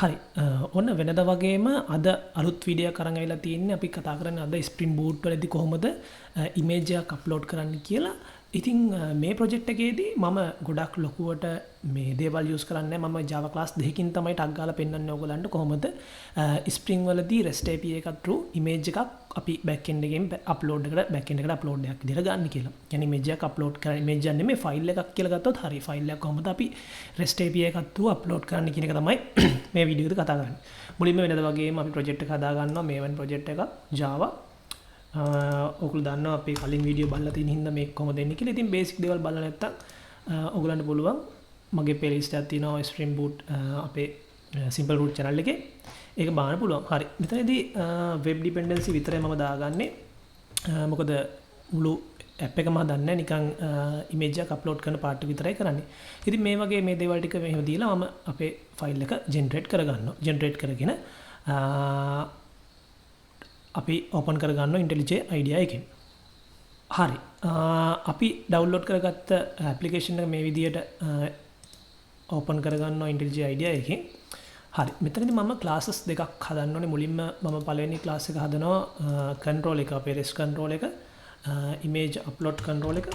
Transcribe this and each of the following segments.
හරි ඔන්න වෙනද වගේම අද අලුත් වීඩියෝ එකක් අරන් ආවිලා තියෙන්නේ අපි කතා කරන්නේ අද ස්ප්‍රින්ග් බූට් වලදී කොහොමද ඉමේජ් එකක් අප්ලෝඩ් කරන්න කියලා. ඉතින් මේ ප්‍රොජෙක්ට් එකේදී මම ගොඩක් ලොකුවට මේ දේවල් යූස් කරන්නේ මම Java class දෙකකින් තමයි ටග් ගාලා පෙන්නන්නේ ඔයගලන්ට කොහොමද ස්ප්‍රින්ග් වලදී REST API එකක් through image එකක් අපි back end එකෙන් අප්ලෝඩ් එකට back end එකට අප්ලෝඩ් එකක් විදිහට ගන්න කියලා. يعني image එකක් අප්ලෝඩ් කරන image එක නෙමෙයි ෆයිල් එකක් කියලා ගත්තොත් හරි ෆයිල් එකක් කොහොමද අපි REST API එකක් through අප්ලෝඩ් කරන්න කියන එක තමයි මේ වීඩියෝ එකේ කතා කරන්නේ. මුලින්ම වෙනද වගේම අපි ප්‍රොජෙක්ට් එක හදා ගන්නවා මේ වෙන ප්‍රොජෙක්ට් එකක් Java ඔයගොල්ලෝ දන්නවා අපි කලින් වීඩියෝ බලලා තියෙන හින්දා මේක කොහොමද එන්නේ කියලා. ඉතින් බේසික් දේවල් බලලා නැත්තම් ඔයගලන්ට පුළුවන් මගේ ප්ලේලිස්ට් එකක් තියෙනවා ස්ප්‍රින්ග් බූට් අපේ සිම්පල් රූට් channel එකේ. ඒක බලන්න පුළුවන්. හරි. මෙතනදී වෙබ් ඩිපෙන්ඩන්සි විතරයි මම දාගන්නේ. මොකද මුළු ඇප් එකම හදන්නේ නිකන් ඉමේජ් එකක් අප්ලෝඩ් කරන පාර්ට් එක විතරයි කරන්නේ. ඉතින් මේ වගේ මේ දේවල් ටික මෙහෙම දීලා මම අපේ ෆයිල් එක ජෙනරේට් කරගන්නවා. ජෙනරේට් කරගෙන අපි ඕපන් කරගන්නවා IntelliJ IDEA එකෙන්. හරි. අපි ඩවුන්ලෝඩ් කරගත්ත ඇප්ලිකේෂන් එක මේ විදියට ඕපන් කරගන්නවා IntelliJ IDEA එකෙන්. හරි. මෙතනදී මම ක්ලාසස් දෙකක් හදන්න ඕනේ. මුලින්ම මම පළවෙනි ක්ලාස් එක හදනවා control එක අපේ REST control එක image upload control එක.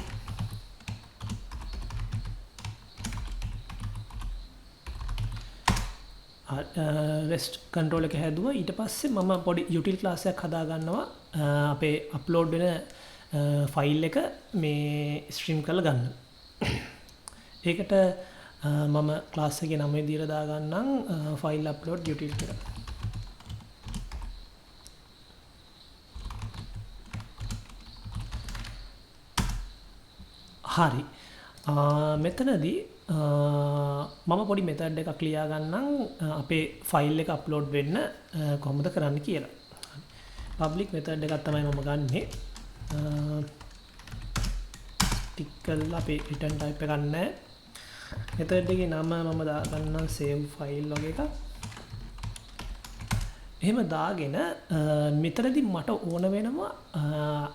REST control එක හැදුවා. ඊට පස්සේ මම පොඩි util class එකක් හදා ගන්නවා අපේ upload වෙන ෆයිල් එක මේ stream කරලා ගන්න. ඒකට මම class එකේ නම දීලා දා ගන්නම් file upload util කියලා. හරි. මෙතනදී මම පොඩි මෙතඩ් එකක් ලියා ගන්නම් අපේ ෆයිල් එක අප්ලෝඩ් වෙන්න කොහොමද කරන්න කියලා. පබ්ලික් මෙතඩ් එකක් තමයි මම ගන්නෙ. ටික් කරලා අපේ රිටර්න් ටයිප් එකක් නැහැ. මෙතඩ් එකේ නම මම දා ගන්නම් save file වගේ එකක්. එහෙම දාගෙන මෙතනදී මට ඕන වෙනවා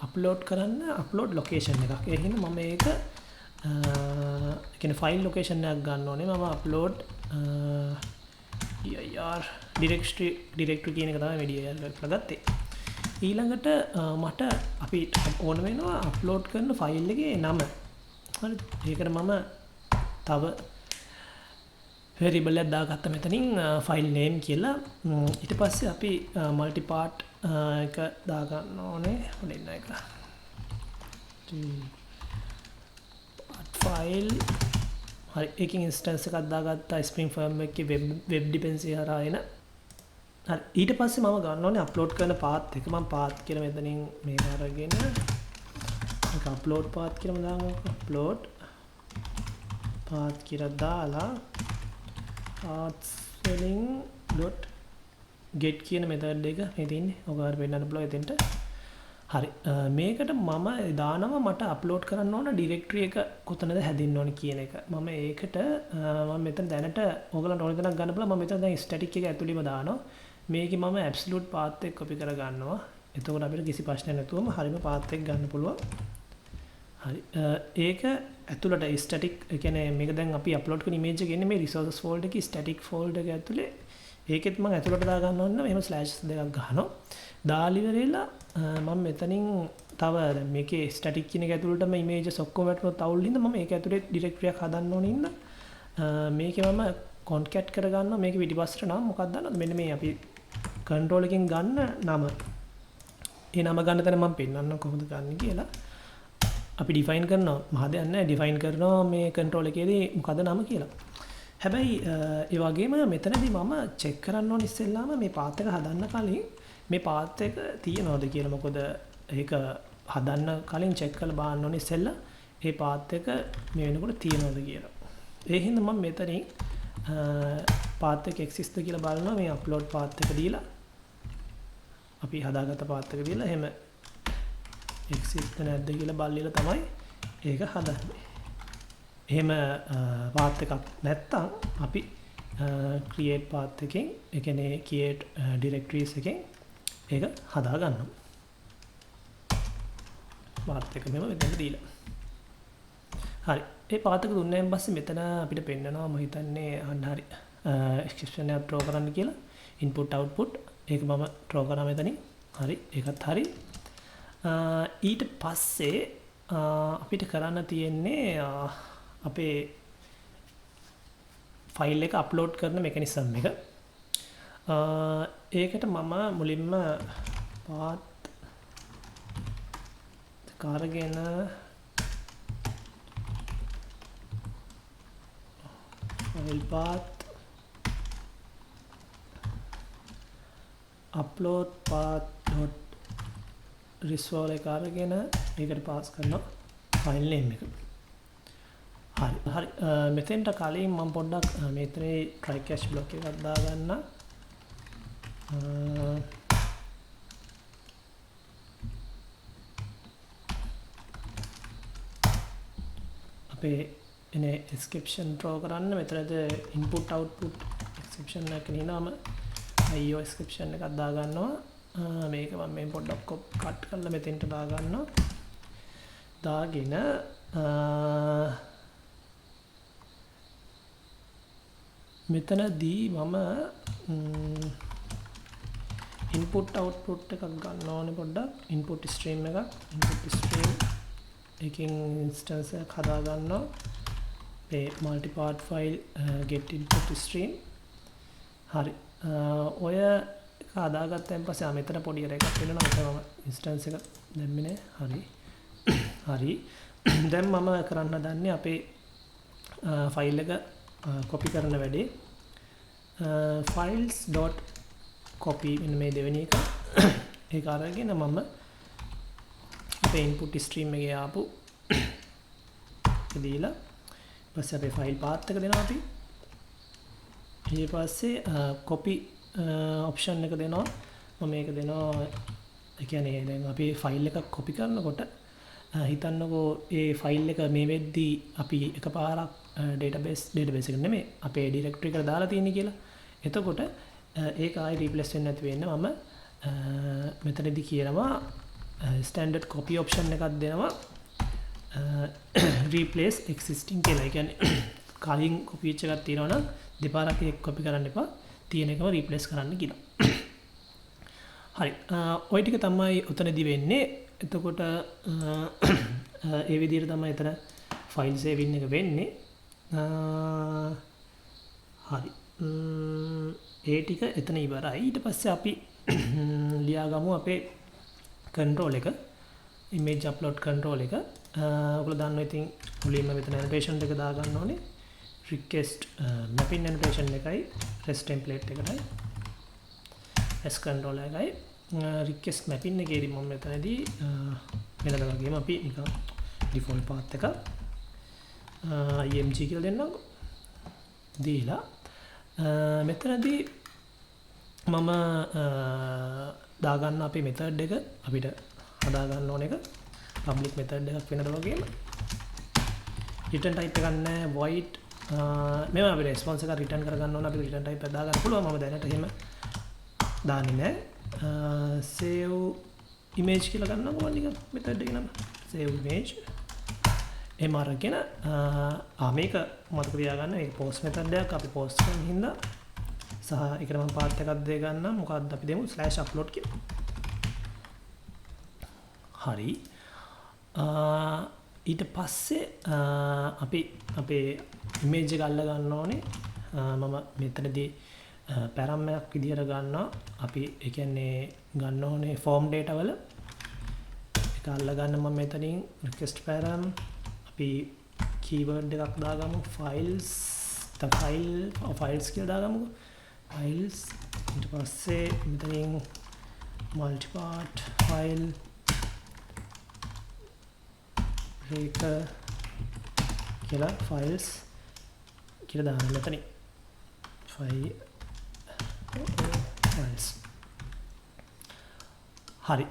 අප්ලෝඩ් කරන්න අප්ලෝඩ් ලොකේෂන් එකක්. ඒ හින්දා මම ඒක කියන්නේ ෆයිල් ලොකේෂන් එකක් ගන්න ඕනේ. මම අප්ලෝඩ් dir directory කියන එක තමයි මේ dir කරලා ගත්තේ. ඊළඟට මට අපි ඕන වෙනවා අප්ලෝඩ් කරන ෆයිල් එකේ නම. හරිද? ඒකට මම තව variable එකක් දාගත්තා මෙතනින් file name කියලා. ඊට පස්සේ අපි multi part එක දා ගන්න ඕනේ. හොලින්න එක. file හරි ඒකෙන් instance එකක් දාගත්තා spring framework එකේ web dependency හරහා එන. හරි ඊට පස්සේ මම ගන්න ඕනේ upload කරන path එක. මම path කියලා මෙතනින් මේක අරගෙන ඒක upload path කියලා මම දාමු. upload path කියලා දාලා pathSpelling.get කියන method එක මේ තියෙන්නේ. ඔයාලට වෙන්නන්න පුළුවන් එතෙන්ට. හරි මේකට මම දානවා මට අප්ලෝඩ් කරන්න ඕන ඩිරෙක්ටරි එක කොතනද හැදින්න ඕන කියන එක. මම ඒකට මම මෙතන දැනට ඕගලන්ට ඕන තරම් ගන්න පුළුවන්. මම මෙතන දැන් ස්ටැටික් එක ඇතුළේම දානවා. මේකේ මම ඇබ්සලියුට් පාත් එක කොපි කර ගන්නවා. එතකොට අපිට කිසි ප්‍රශ්නයක් නැතුවම හරියම පාත් එක ගන්න පුළුවන්. හරි ඒක ඇතුළට ස්ටැටික් ඒ කියන්නේ මේක දැන් අපි අප්ලෝඩ් කරන ඉමේජ් එක එන්නේ මේ resources folder එකේ ස්ටැටික් folder එක ඇතුලේ. ඒකෙත් මම ඇතුළට දා ගන්න ඕන නම් එහෙම ස්ලෑෂ් දෙකක් ගහනවා. දාලා ඉවරෙලා මම මෙතනින් තව දැන් මේකේ ස්ටැටික් කියන එක ඇතුළටම ඉමේජස් ඔක්කොම වැටුනොත් අවුල් හින්දා මම ඒක ඇතුලේ ඩිරෙක්ටරි එකක් හදන්න ඕන ඉන්න. මේකේ මම කොන්කැට් කර ගන්නවා. මේකේ පිටිපස්සට නම මොකක්ද දන්නවද? මෙන්න මේ අපි කන්ට්‍රෝල් එකෙන් ගන්න නම. ඒ නම ගන්න තැන මම පෙන්නන්නම් කොහොමද ගන්න කියලා. අපි ඩිෆයින් කරනවා මහදයක් නැහැ ඩිෆයින් කරනවා මේ කන්ට්‍රෝල් එකේදී මොකද නම කියලා. හැබැයි ඒ වගේම මෙතනදී මම චෙක් කරන්න ඕනේ ඉස්සෙල්ලාම මේ පාත් එක හදන්න කලින් මේ පාත් එක තියෙනවද කියලා. මොකද ඒක හදන්න කලින් චෙක් කරලා බලන්න ඕනේ ඉස්සෙල්ලා මේ පාත් එක මේ වෙනකොට තියෙනවද කියලා. ඒ හින්දා මම මෙතනින් පාත් එක exist කියලා බලනවා. මේ අප්ලෝඩ් පාත් එක දීලා අපි හදාගත්ත පාත් එක දීලා එහෙම exist නැද්ද කියලා බලලා තමයි ඒක හදන්නේ. එහෙම path එකක් නැත්තම් අපි create path එකෙන් ඒ කියන්නේ create directories එකෙන් ඒක හදා ගන්නවා. path එක මෙහෙම මෙතන දීලා. හරි. ඒ path එක දුන්නාන් පස්සේ මෙතන අපිට පෙන්නනවා මම හිතන්නේ අන්න හරි. එක්සෙප්ෂන් එකක් throw කරන්න කියලා input output ඒක මම throw කරා මෙතනින් හරි ඒකත් හරි ඊට පස්සේ අපිට කරන්න තියෙන්නේ අපේ ෆයිල් එක අප්ලෝඩ් කරන මෙකනිසම් එක ඒකට මම මුලින්ම පාත් කාරගෙන file path upload path dot resolve එක අරගෙන ඒකට පාස් කරනවා file name එක හරි මෙතෙන්ට කලින් මම පොඩ්ඩක් මෙතනේ try catch block එකක් දාගන්න අපේ එනේ exception draw කරන්න මෙතනද input output exception එක නිනාම IO exception එකක් දාගන්නවා මේක මම මේ පොඩ්ඩක් කට් කරලා මෙතෙන්ට දාගන්නවා දාගෙන මෙතනදී මම input output එකක් ගන්න ඕනේ පොඩ්ඩක් input stream එකක් input stream එකකින් instance එකක් හදා ගන්නවා මේ multi-part file get input stream හරි ඔය එක හදාගත්තන් පස්සේ මෙතන පොඩි එකක් වෙනවා මෙතන මම instance එක දැම්මේ නෑ හරි දැන් මම කරන්න හදන්නේ අපේ ෆයිල් එක copy කරන වැඩේ files.copy මෙන්න මේ දෙවෙනි එක ඒක අරගෙන මම අපේ input stream එකේ ආපු දීලා ඊපස්සේ අපේ file path එක දෙනවා අපි ඊට පස්සේ copy option එක දෙනවා මම මේක දෙනවා ඒ කියන්නේ දැන් අපි file එකක් copy කරනකොට හිතන්නකෝ ඒ file එක මේ වෙද්දී අපි එකපාරක් database එක නෙමෙයි අපේ directory එකට දාලා තියෙන්නේ කියලා. එතකොට ඒක ආයි replace වෙන්නේ නැති වෙන්න මම මෙතනදී කියනවා standard copy option එකක් දෙනවා replace existing කියලා. ඒ කියන්නේ කලින් copy එකක් තියෙනවා නම් දෙපාරක් ඒක copy කරන්න එපා. තියෙන එකම replace කරන්න කියලා. හරි. ওই ටික තමයි උතනදී වෙන්නේ. එතකොට ඒ විදිහට තමයි එතන file saving එක වෙන්නේ. හරි ඒ ටික එතන ඉවරයි ඊට පස්සේ අපි ලියාගමු අපේ control එක image upload control එක ඔයගොල්ලෝ දන්නවා ඉතින් මුලින්ම මෙතන annotation එක දාගන්න ඕනේ request mapping annotation එකයි rest template එකයි s control එකයි request mapping එකේදී මම මෙතනදී වෙනද වගේම අපි නිකන් default path එක img කියලා දෙන්නම් දීලා මෙතනදී මම දාගන්න අපේ method එක අපිට හදා ගන්න ඕන එක public method එකක් වෙනද වගේම return type එකක් නැහැ void මේවා අපි response එක return කරගන්න ඕන අපි return type එක දාගන්න පුළුවන් මම දැනට එහෙම දාන්නේ නැහැ save image කියලා ගන්නකො නිකන් method එකේ නම save image එහෙම අරගෙන මේක මතක තියාගන්න මේක post method එකක් අපි post කරන හින්දා සහ ඒකට මම path එකක් දෙය ගන්න මොකක්ද අපි දෙමු /upload කියලා. හරි. ඊට පස්සේ අපි අපේ image එක අල්ල ගන්න ඕනේ. මම මෙතනදී param එකක් විදියට ගන්නවා. අපි ඒ කියන්නේ ගන්න ඕනේ form data වල ඒක අල්ල ගන්න මම මෙතනින් request param අපි keyword එකක් දාගමු files කියලා දාගමු files ඊට පස්සේ මෙතනින් multipart file breaker කියලා files කියලා දාන්න මෙතනින් files හරි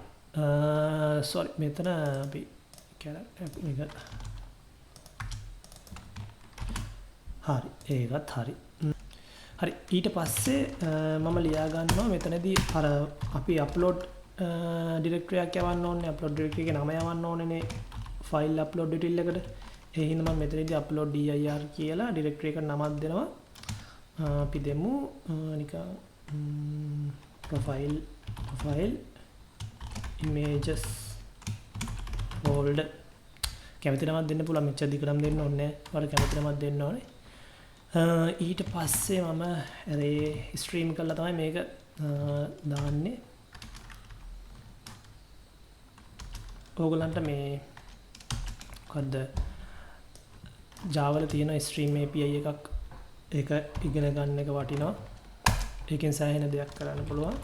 sorry මෙතන අපි character එක හරි ඒකත් හරි හරි ඊට පස්සේ මම ලියා ගන්නවා මෙතනදී අර අපි අප්ලෝඩ් ඩිරෙක්ටරි එකක් යවන්න ඕනේ අප්ලෝඩ් ඩිරෙක්ටරි එකේ නම යවන්න ඕනේනේ ෆයිල් අප්ලෝඩ් ඩීටේල් එකට ඒ හින්දා මම මෙතනදී අප්ලෝඩ් dir කියලා ඩිරෙක්ටරි එකට නමක් දෙනවා අපි දෙමු නිකන් profile images folder කැමති නමක් දෙන්න පුළුවන් මෙච්චර දිගටම දෙන්න ඕනේ නැහැ. ඔයාලා කැමති නමක් දෙන්න ඕනේ. ඊට පස්සේ මම array stream කරලා තමයි මේක දාන්නේ. ඕගලන්ට මේ මොකද්ද Java වල තියෙන stream API එකක් ඒක ඉගෙන ගන්න එක වටිනවා. ඒකෙන් සෑහෙන දෙයක් කරන්න පුළුවන්.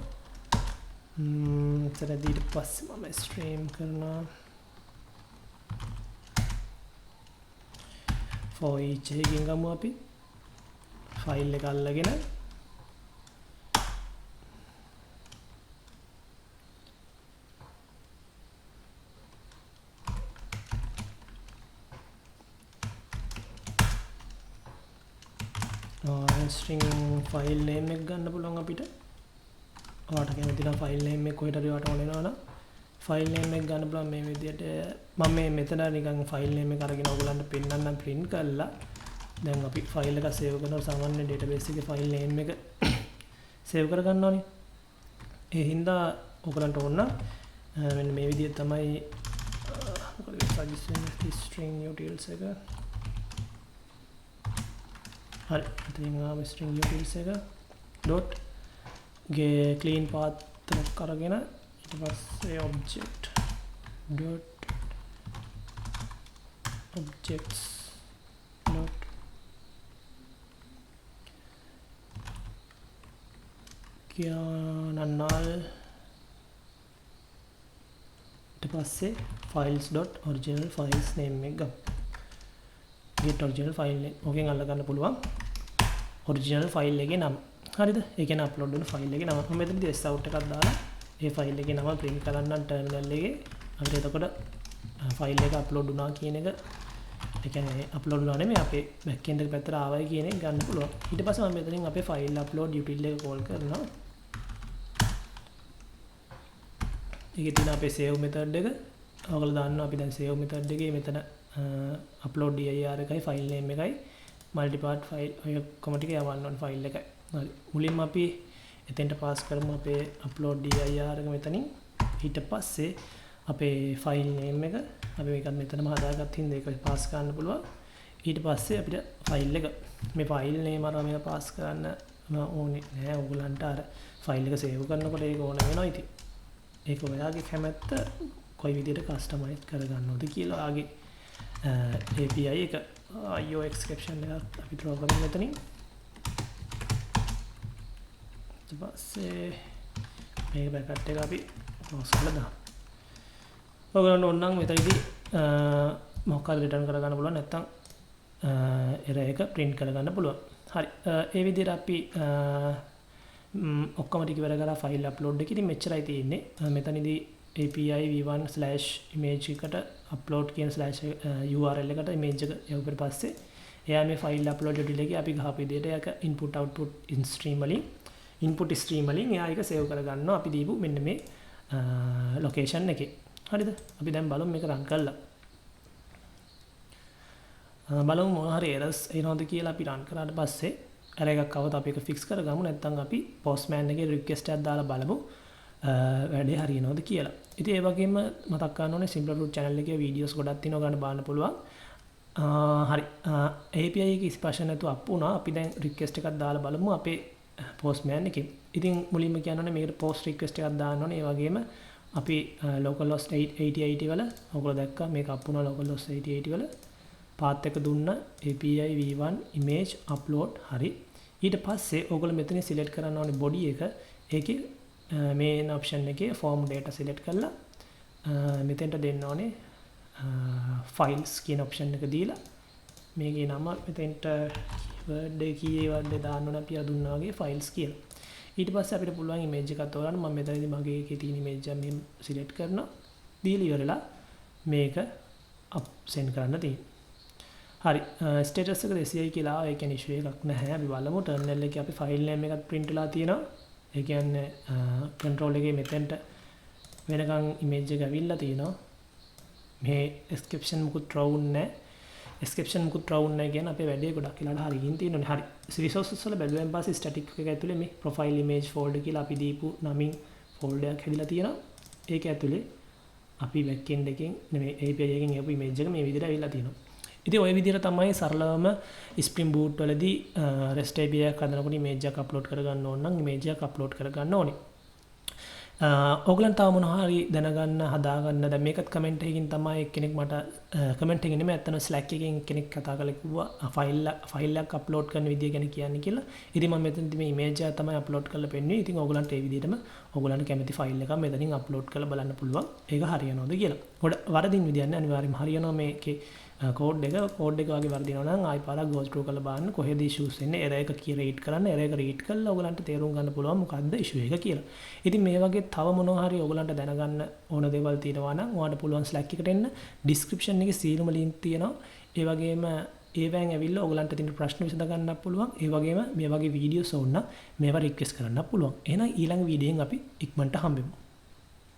ඊට පස්සේ මම stream කරනවා for each එකකින් ගමු අපි ෆයිල් එක අල්ලගෙන string file name එක ගන්න පුළුවන් අපිට. ඔයාලට කැමති නම් file name එක කොහෙට හරි ඔයාලට ඕන වෙනවා නම් file name එක ගන්න පුළුවන් මේ විදිහට. මම මේ මෙතන නිකන් file name එක අරගෙන ඔයගලන්ට පෙන්නන්නම් print කරලා. දැන් අපි file එක save කරනවා සාමාන්‍ය database එකේ file name එක save කර ගන්න ඕනේ. ඒ හින්දා ඔයගලන්ට ඕන නම් මෙන්න මේ විදිහට තමයි මොකද suggest වෙන්නේ string utils එක. හරි ඉතින් ආව string utils එක dot clean path එකක් අරගෙන ඊට පස්සේ object dot objects dot null ඊට පස්සේ files dot original files name එක ගමු. get original file name ඕකෙන් අල්ල ගන්න පුළුවන් original file එකේ නම. හරිද? ඒ කියන්නේ upload වෙන file එකේ නම. මම මෙතනදී s out එකක් දාලා ඒ file එකේ නම print කරන්නම් terminal එකේ. අපිට එතකොට file එක upload වුණා කියන එක ඒ කියන්නේ upload වුණා නෙමෙයි අපේ back end එක පැත්තට ආවයි කියන එක ගන්න පුළුවන්. ඊට පස්සේ මම මෙතනින් අපේ file upload util එක call කරනවා. ඒකේ තියෙන අපේ save method එක. ඔයගොල්ලෝ දන්නවා අපි දැන් save method එකේ මෙතන upload dir එකයි file name එකයි multipart file ඔය ඔක්කොම ටික යවන්න ඕන file එකයි. හරි. මුලින්ම අපි එතෙන්ට pass කරමු අපේ upload dir එක මෙතනින්. ඊට පස්සේ අපේ file name එක අපි මේකත් මෙතනම හදාගත්ත හින්දා ඒක pass කරන්න පුළුවන්. ඊට පස්සේ අපිට file එක මේ file name අරම මේක pass කරන්න ඕනේ නෑ. ඔයගලන්ට අර file එක save කරනකොට ඒක ඕන වෙනවා ඉතින්. ඒක ඔයාගේ කැමැත්ත කොයි විදිහට customize කරගන්නවද කියලා ඔයාගේ API එක IO exception එකක් අපි draw කරමු මෙතනින්. ඊට පස්සේ මේක බෑකට් එක අපි close කරලා දාමු. ඔයගොල්ලන්ට ඕන නම් මෙතනදී මොකක්ද return කරගන්න පුළුවන් නැත්නම් error එක print කරගන්න පුළුවන්. හරි. ඒ විදිහට අපි ඔක්කොම ටික ඉවර කරලා file upload එක. ඉතින් මෙච්චරයි තියෙන්නේ. මෙතනදී API v1/image එකට upload කියන URL එකට image එක යවුවට පස්සේ එයා මේ file upload util එකේ අපි ගහපු විදිහට ඒක input output stream වලින් එයා ඒක save කරගන්නවා අපි දීපු මෙන්න මේ location එකේ. හරිද? අපි දැන් බලමු මේක run කරලා. බලමු මොන හරි errors එනවද කියලා අපි run කරාට පස්සේ error එකක් આવත් අපි ඒක fix කරගමු. නැත්නම් අපි postman එකේ request එකක් දාලා බලමු වැඩේ හරියනවද කියලා. ඉතින් ඒ වගේම මතක් කරන්න ඕනේ simple root channel එකේ videos ගොඩක් තියෙනවා ගන්න බලන්න පුළුවන්. හරි. API එකේ ස්පර්ශ නැතුව අප් වුණා. අපි දැන් request එකක් දාලා බලමු අපේ postman එකේ. ඉතින් මුලින්ම කියන්න ඕනේ මේකට post request එකක් දාන්න ඕනේ. ඒ වගේම අපි localhost 8080 වල ඔයගොල්ලෝ දැක්කා මේක අප් වුණා localhost 8080 වල path එක දුන්න API v1 image upload හරි. ඊට පස්සේ ඔයගොල්ලෝ මෙතන select කරන්න ඕනේ body එක. ඒකේ main option එකේ form data select කරලා මෙතෙන්ට දෙන්න ඕනේ files කියන option එක දීලා මේකේ නම මෙතෙන්ට word keyword දාන්න ඕනේ අපි අර දුන්නා වගේ files කියලා. ඊට පස්සේ අපිට පුළුවන් image එකක් තෝරන්න. මම මෙතනදී මගේ එකේ තියෙන image එක මෙහෙම select කරනවා. දීලා ඉවරලා මේක up send කරන්න තියෙනවා. හරි. status එක 200යි කියලා ආවා. ඒ කියන්නේ issue එකක් නැහැ. අපි බලමු terminal එකේ අපි file name එකක් print වෙලා තියෙනවා. ඒ කියන්නේ control එකේ මෙතෙන්ට වෙනකන් image එක ඇවිල්ලා තියෙනවා. මේ description මුකුත් throw නැහැ. එස්කේප්ෂන් මුකුත් රවුන්ඩ් නැහැ කියන අපේ වැඩේ ගොඩක් වෙලාට හරියින් තියෙනවනේ. හරි. රිසෝසස් වල බැලුවෙන් පස්සේ ස්ටැටික් එක ඇතුලේ මේ ප්‍රොෆයිල් ඉමේජ් ෆෝල්ඩර් කියලා අපි දීපු නමින් ෆෝල්ඩර් එකක් හැදිලා තියෙනවා. ඒක ඇතුලේ අපි බෑක්එන්ඩ් එකෙන් නෙමෙයි API එකෙන් එපු ඉමේජ් එක මේ විදිහට ඇවිල්ලා තියෙනවා. ඉතින් ওই විදිහට තමයි සරලවම ස්ප්‍රින්ග් බූට් වලදී REST API එකක් හදනකොට ඉමේජ් එකක් අප්ලෝඩ් කරගන්න ඕන නම් ඉමේජ් එකක් අප්ලෝඩ් කරගන්න ඕනේ. ඕගලන් තව මොනවා හරි දැනගන්න හදාගන්න දැන් මේකත් කමෙන්ට් එකකින් තමයි එක්කෙනෙක් මට කමෙන්ට් එකකින් නෙමෙයි අතන Slack එකකින් කෙනෙක් කතා කරලා කිව්වා ෆයිල් එකක් අප්ලෝඩ් කරන විදිය ගැන කියන්නේ කියලා. ඉතින් මම මෙතනදි මේ ඉමේජ් එක තමයි අප්ලෝඩ් කරලා පෙන්නුවේ. ඉතින් ඕගලන්ට ඒ විදිහටම ඕගලන්ට කැමති ෆයිල් එකක් මෙතනින් අප්ලෝඩ් කරලා බලන්න පුළුවන්. ඒක හරියනවද කියලා. වරදින් විදියක් නෑ අනිවාර්යයෙන්ම හරියනවා මේකේ කෝඩ් එක වගේ වර්දිනවා නම් ආයි පාරක් ගෝ ත්‍රූ කරලා බලන්න කොහෙද ඉෂුස් එන්නේ එරර් එක කියලා රීඩ් කරන්න එරර් එක රීඩ් කරලා ඔයගලන්ට තේරුම් ගන්න පුළුවන් මොකද්ද ඉෂුව එක කියලා. ඉතින් මේ වගේ තව මොනවා හරි ඔයගලන්ට දැනගන්න ඕන දේවල් තියෙනවා නම් ඔයාලට පුළුවන් Slack එකට එන්න description එකේ සීලම link තියෙනවා. ඒ වගේම ඒවෙන් ඇවිල්ලා ඔයගලන්ට තියෙන ප්‍රශ්න විසඳ ගන්නත් පුළුවන්. ඒ වගේම මේ වගේ වීඩියෝස් ඕන නම් මේවා රික්වෙස්ට් කරන්නත් පුළුවන්. එහෙනම් ඊළඟ වීඩියෝෙන් අපි ඉක්මනට හම්බෙමු.